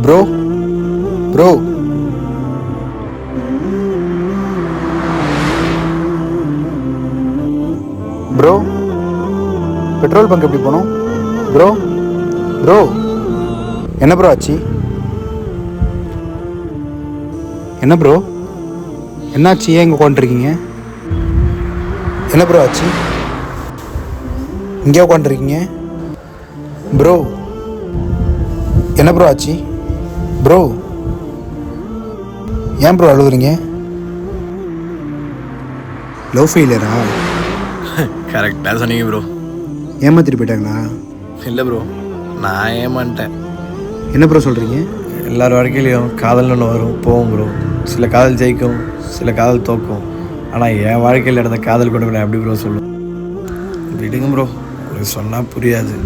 Bro bro bro petrol bunk எப்படி போகணும் bro? Bro என்ன ப்ரோ ஆச்சு? என்ன ப்ரோ என்னாச்சு? ஏன் இங்கே உட்காந்துருக்கீங்க? என்ன ப்ரோ ஆச்சு? இங்கே உட்காந்துருக்கீங்க ப்ரோ? என்ன ப்ரோ ஆச்சு ப்ரோ? ஏன் ப்ரோ அழுகுறீங்க? லவ் ஃபெயிலியரா? கரெக்டாக சொன்னீங்க ப்ரோ. ஏமாத்திட்டு போயிட்டாங்களா? இல்லை ப்ரோ, நான் ஏமான்ட்டேன். என்ன ப்ரோ சொல்கிறீங்க? எல்லார் வாழ்க்கையிலையும் காதல்னு ஒன்று வரும் போகும் ப்ரோ. சில காதல் ஜெயிக்கும், சில காதல் தோக்கும். ஆனால் என் வாழ்க்கையில் நடந்த காதல் கொண்டு நான் எப்படி ப்ரோ சொல்லுவேன்? விடுங்க ப்ரோ, உங்களுக்கு சொன்னால் புரியாது.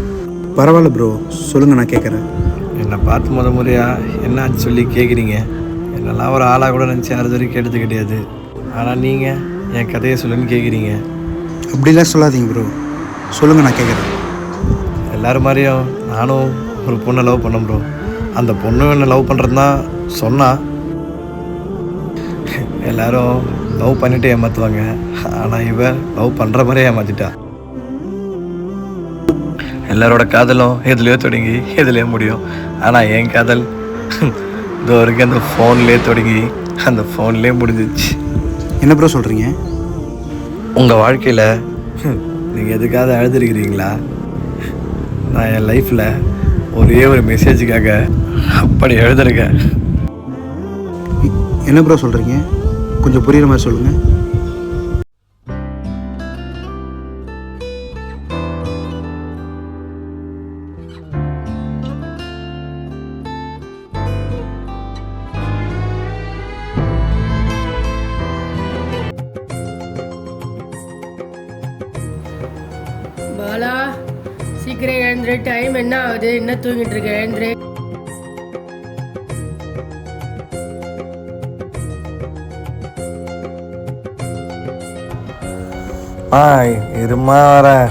பரவாயில்ல ப்ரோ, சொல்லுங்கள், நான் கேட்குறேன். என்னை பார்த்து முறையாக என்னாச்சு சொல்லி கேட்குறீங்க. என்னெல்லாம் ஒரு ஆளாக கூட நினச்சி அது வரைக்கும் கேட்டது கிடையாது. ஆனால் நீங்கள் என் கதையை சொல்லுன்னு கேட்குறீங்க. அப்படிலாம் சொல்லாதீங்க ப்ரோ, சொல்லுங்கள், நான் கேட்குறேன். எல்லோரும் மாதிரியும் நானும் ஒரு பொண்ணை லவ் பண்ணேன் ப்ரோ. அந்த பொண்ணு என்னை லவ் பண்ணுறது தான் சொன்னால் எல்லோரும் லவ் பண்ணிவிட்டு ஏமாற்றுவாங்க. ஆனால் இவன் லவ் பண்ணுற மாதிரியே ஏமாற்றிட்டா. எல்லாரோட காதலும் எதுலேயோ தொடங்கி எதுலேயோ முடியும். ஆனால் என் காதல் இது வரைக்கும் அந்த ஃபோன்லேயே தொடங்கி அந்த ஃபோன்லேயே முடிஞ்சிச்சு. என்ன ப்ரோ சொல்கிறீங்க? உங்கள் வாழ்க்கையில் நீங்கள் எதுக்காவது அழுதுருக்கிறீங்களா? நான் என் லைஃப்பில் ஒரே ஒரு மெசேஜுக்காக அப்படி எழுதுருக்கேன். என்ன ப்ரோ சொல்கிறீங்க? கொஞ்சம் புரியுற மாதிரி சொல்லுங்கள். பாலா, சீக்கிரம் எழுந்துரு. டைம் என்ன ஆகுது? என்ன தூங்கிட்டு இருக்க? எழுந்துரு. இருமா வரேன்.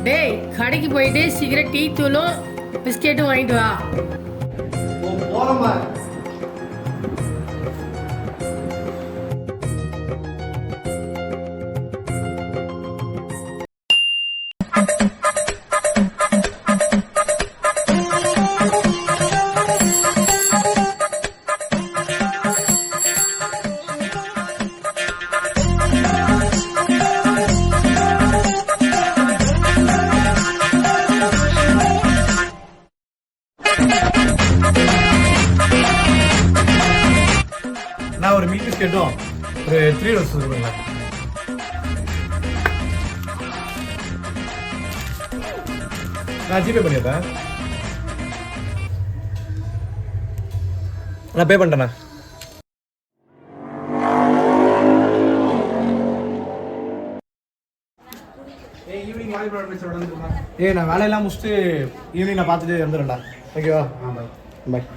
டேய், கடைக்கு போயிட்டு சீக்கிரம் டீ தூளும் பிஸ்கெட்டும் வாங்கிட்டு வா. நான் ஒரு மீட் பிஸ்கெட்டும் ஒரு 3 ரோஸ் கொடுங்க. நான் ஜிபே பண்ணிடுறேன். நான் பே பண்ணிட்டேண்ணா. நான் வேலையெல்லாம் முடிச்சுட்டு ஈவினிங் நான் பார்த்துட்டு வந்துடுறேன்டா. ஓகேவா? பாய்.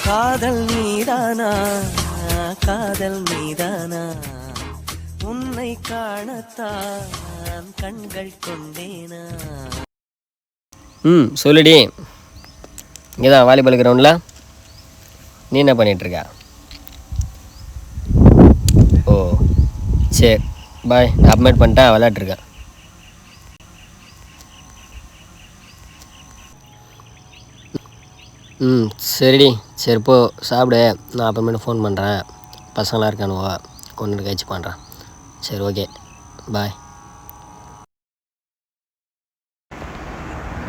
காதல் மீதானா காதல் மீதானா உன்னை காணத்தான் கண்கள் கொண்டேனா. சொல்லுடி. இங்கே தான் வாலிபால் கிரவுண்டில். நீ என்ன பண்ணிகிட்ருக்க? ஓ சரி பாய். நான் அப்மேட் பண்ணிட்டேன், விளையாட்ருக்கேன். சரிடி. சரி போ சாப்பிடு. நான் அப்புறமேட்டு ஃபோன் பண்ணுறேன். பசங்களாம் இருக்கானுவோ, கொண்டு கழிச்சு பண்ணுறேன். சரி ஓகே பாய்.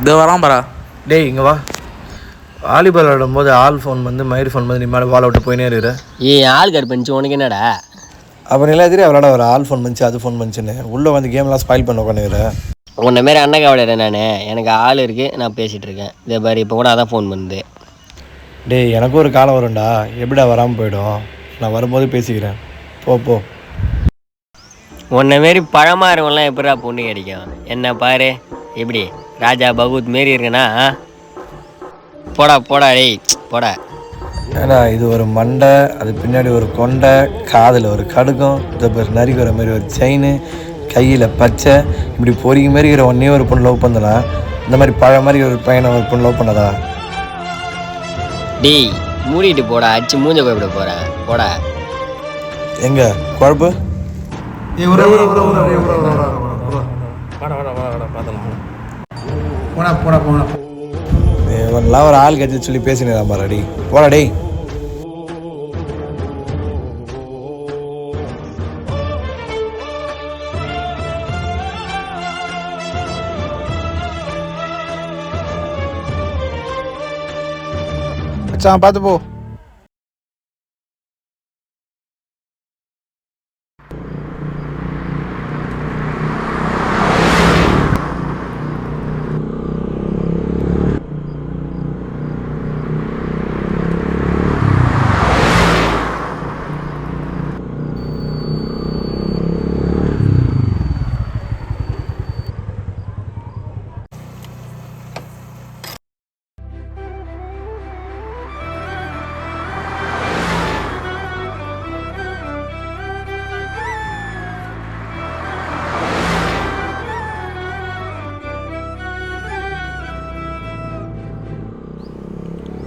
இதோ வரான் பாரா. டேய் இங்கே வா. வாலிபால் விளாடும்போது ஆள் ஃபோன் வந்து மயிர் ஃபோன் வந்து நீ மேலே வால் விட்டு போயினே இருக்கிற. ஆள் கார்டு பண்ணிச்சு உனக்கு என்னடா? அப்புறம் எல்லாம் எதிரே விளாட வர ஆள் ஃபோன் பண்ணிச்சு அது ஃபோன் பண்ணிச்சுன்னு உள்ளே வந்து கேம்லாம் ஸ்பாயில் பண்ண உட்காந்துக்கிற. உன்னை மாரி அண்ணன் கவலையிறேன் நான். எனக்கு ஆள் இருக்குது, நான் பேசிகிட்டு இருக்கேன். இதே பாரு இப்போ கூட அதான் ஃபோன் பண்ணுது. டேய் எனக்கும் ஒரு காலம் வரும்டா. எப்படிடா வராமல் போயிடும்? நான் வரும்போது பேசிக்கிறேன். போ போ. உன்னை மாரி பழமாக இருக்கவங்களாம் எப்படா பொண்ணு கிடைக்கும்? என்ன பாரு எப்படி ராஜா பகவத் மாரி இருக்கனா? போடா போடா டேய் போடா. ஏன்னா இது ஒரு மண்டை, அது பின்னாடி ஒரு கொண்டை, காதில் ஒரு கடுகம், ஜப்பர் நரிக்கிற மாதிரி ஒரு செயின், கையில் பச்சை, இப்படி பொறிக்க மாதிரி இருக்கிற ஒன்னே ஒரு பொண்ணு லவ் பண்ணதா? இந்த மாதிரி பழ மாதிரி ஒரு பையனை ஒரு பொண்ணு லவ் பண்ணதா? டேய் மூடிட்டு போடா. அடிச்சு மூஞ்ச போய்விட போகிறேன். போடா. எங்க குழப்பு? இவன்லாம் ஒரு ஆள் கட்சி சொல்லி பேசினேன் பாரு. போடா டேய். மச்சான் பார்த்து போ.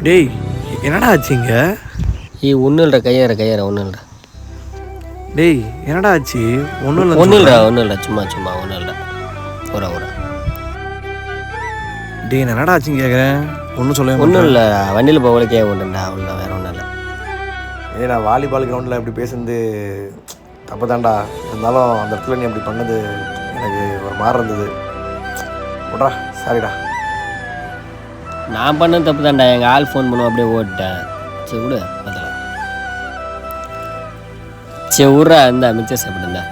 டேய் என்னடா ஆச்சுங்க? ஒன்றும் இல்லைடா. கையாற ஒன்றும் இல்லைடா. டேய் என்னடா ஆச்சு? ஒன்றும் இல்லை சும்மா ஒன்றும் இல்லை. ஒரு டேய் என்னடா ஆச்சுன்னு கேட்குறேன். ஒன்றும் சொல்ல. ஒன்றும் இல்லை. வண்டியில் போகல கேட்க மாட்டேன்டா. அவ்வளோ வேறு ஒன்றும் இல்லை. நான் வாலிபால் கிரவுண்டில் இப்படி பேசுனது தப்பு தான்டா. இருந்தாலும் அந்த இடத்துல நீ அப்படி பண்ணது எனக்கு ஒரு மாதிரி இருந்தது. விட்றா, சாரிடா. நான் பண்ணது தப்பு தான்டா. எங்கள் ஆள் ஃபோன் பண்ணுவோம் அப்படியே ஓட்டேன். சரி விடு பார்த்தலாம். சரி விட்றா. இருந்தா மிச்சர் சாப்பிடுந்தா.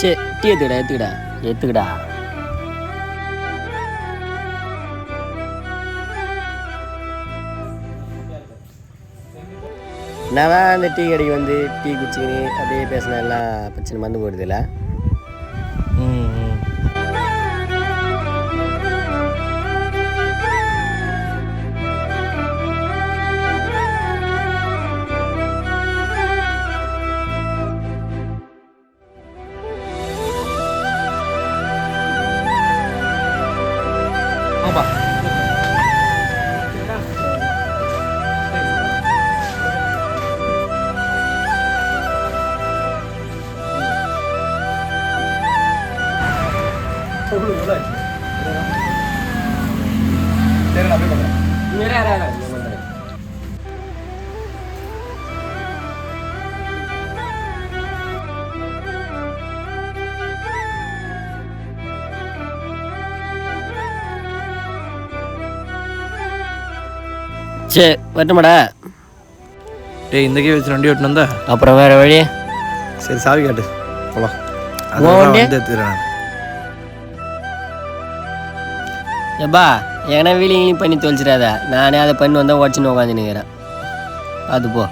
சரி டீ எடுத்துக்கடா. நான் அந்த டீ கடைக்கு வந்து டீ குடிச்சிக்கின்னு அப்படியே பேசினா எல்லாம் பிரச்சனை மறந்து போயிடுதில்ல. சரி நான் போய் பண்ணுறேன். சரி வரட்டுமாடா. டேய் இந்த கே வச்சு வண்டி ஓட்டுனு வந்தா அப்புறம் வேற வழி? சரி சாவி காட்டு போகலாம். உன் வண்டி? வந்து எடுத்துக்கிறேன் நான். எப்பா ஏன்னா வீலிங் பண்ணி தொலைச்சிடாத. நானே அதை பண்ணி வந்தால் உடச்சின்னு உட்காந்துன்னுக்கிறேன். அது போ.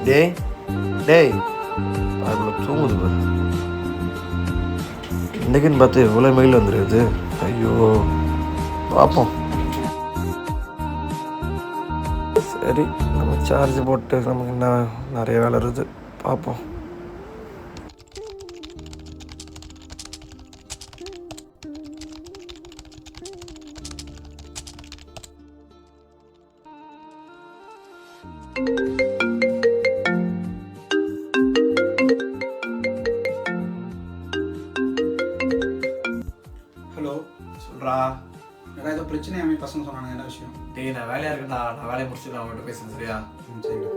டேய் டேய் அதுக்குள்ள தூங்குது பாரு. இன்றைக்குன்னு பார்த்து எவ்வளோ மெயில் வந்துடுது. ஐயோ பார்ப்போம். சரி நம்ம சார்ஜ் போட்டு நமக்கு என்ன நிறைய வேலை இருக்குது பார்ப்போம். ஹலோ, சொல்கிறா. என்னடா ஏதோ பிரச்சனையாமே பசங்க சொன்னாங்க, என்ன விஷயம்? டேய் நான் வேலையாக இருக்கேன்டா. நான் வேலையை முடிச்சுட்டு அவங்கள்ட்ட பேசுகிறேன். சரியா? சரிடா.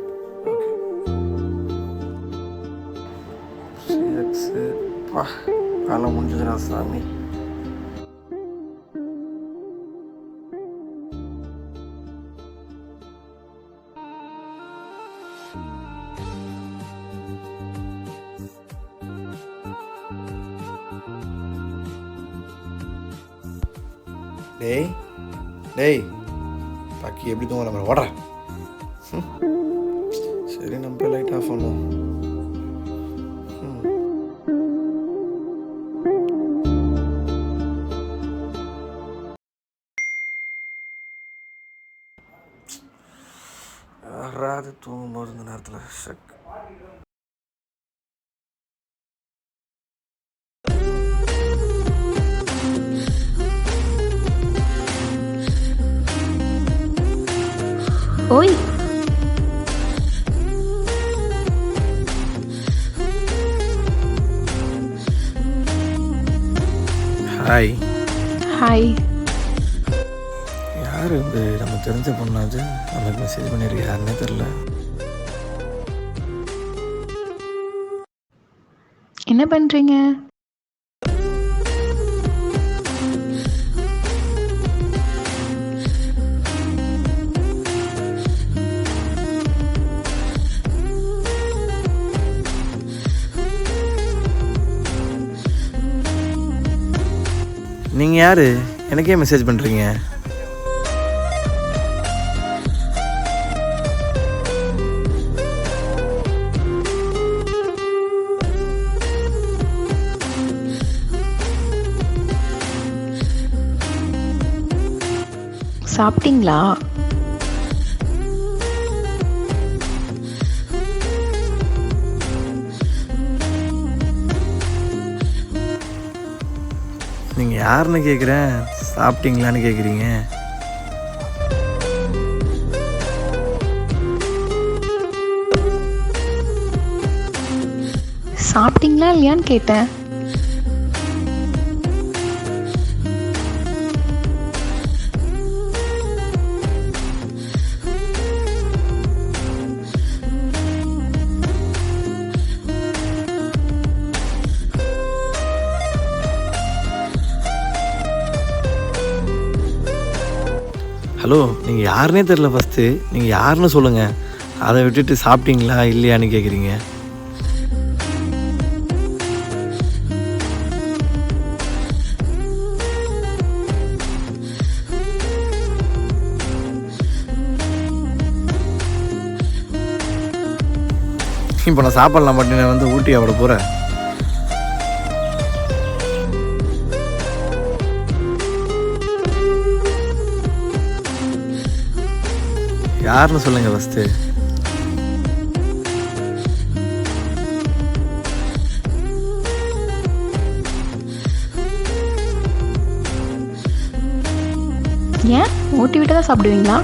பா வேலை முடிஞ்சதுடா சாமி. டேய் டேய் பாக்கி எப்படி தூங்க நம்ம ஓடுறேன். சரி நம்ம போய் லைட் ஆஃப் பண்ணுவோம். யாராவது தூங்கும்போது இந்த நேரத்தில் ஷக். ஓய் ஹாய். ஹாய். யார் இது? நம்ம தெரிஞ்ச பொண்ணாது நமக்கு மெசேஜ் பண்ணியிருக்கு. யாருன்னே தெரில. என்ன பண்ணுறீங்க? நீங்கள் யார்? எனக்கே மெசேஜ் பண்ணுறீங்க? சாப்பிட்டீங்களா? நீங்கள் யாருன்னு கேட்குறேன், சாப்பிட்டீங்களான்னு கேட்குறீங்க. சாப்பிட்டீங்களா இல்லையான்னு கேட்டேன். ஹலோ, நீங்கள் யாருன்னே தெரில. ஃபஸ்ட்டு நீங்கள் யாருன்னு சொல்லுங்கள். அதை விட்டுட்டு சாப்பிட்டீங்களா இல்லையான்னு கேட்குறீங்க. இப்போ நான் சாப்பிட்லாம் மட்டும் நான் வந்து ஊட்டி அவட போகிறேன். யாருன்னு சொல்லுங்கள் ஃபஸ்ட்டு. ஏன் ஊட்டி விட்டு தான் சாப்பிடுவீங்களா?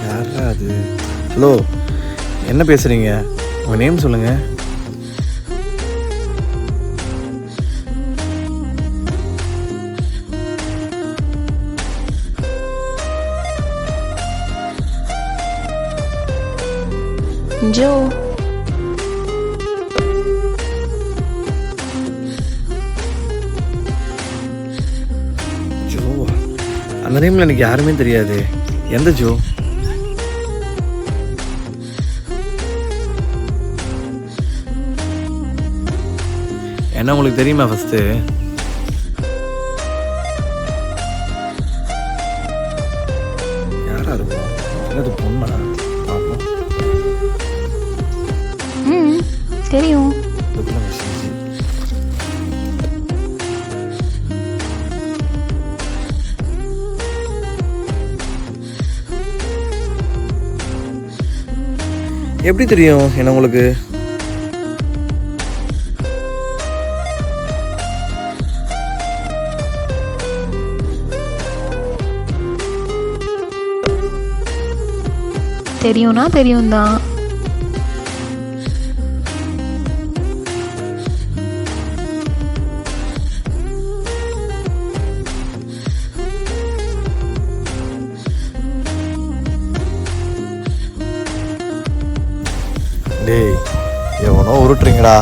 யாரா அது? ஹலோ, என்ன பேசுகிறீங்க? உங்கள் நேம் சொல்லுங்கள். ஜோ. ஜோவா? அந்த நேமில் எனக்கு யாருமே தெரியாது. எந்த ஜோ? என்ன உங்களுக்கு தெரியுமா ஃபஸ்ட்டு? யாரா இருக்கும்? என்னது பொண்ணா? பார்ப்போம். தெரியும். அதுக்குள்ள மெசேஜ். எப்படி தெரியும் என்ன உங்களுக்கு? தெரியும்னா தெரியும் தான். டேய், எவனோ உருட்டுறீங்கடா.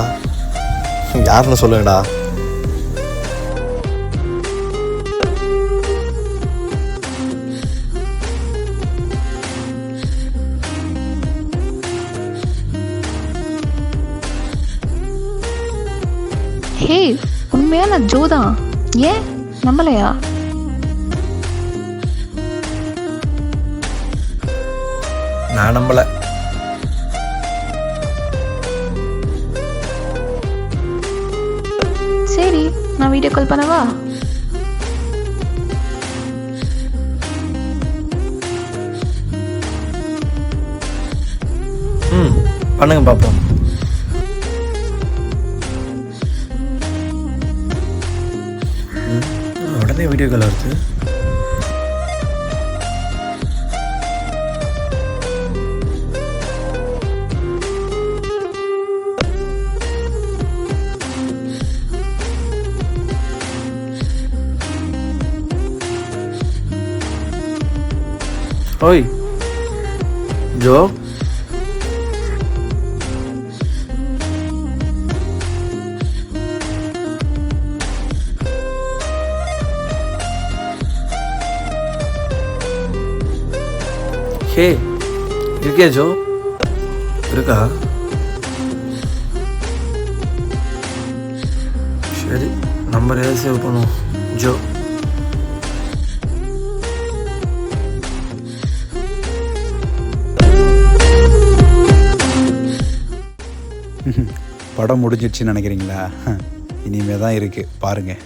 யாருன்னு சொல்லுங்கடா. ஹே, உண்மையா நான் ஜோ தான். ஏன் நம்பலையா? நான் நம்பலை. சரி, நான் வீடியோ கால் பண்ணவா? பண்ணுங்க பார்ப்போம். உடனே வீடியோ கால் வருது. ஓய் ஜோ, ஹே, இருக்கியா ஜோ? இருக்கா? சரி, நம்பர் ஏதாவது சேவ் பண்ணுவோம். ஜோ. படம் முடிஞ்சிடுச்சுன்னு நினைக்கிறீங்களா? இனிமே தான் இருக்குது பாருங்கள்.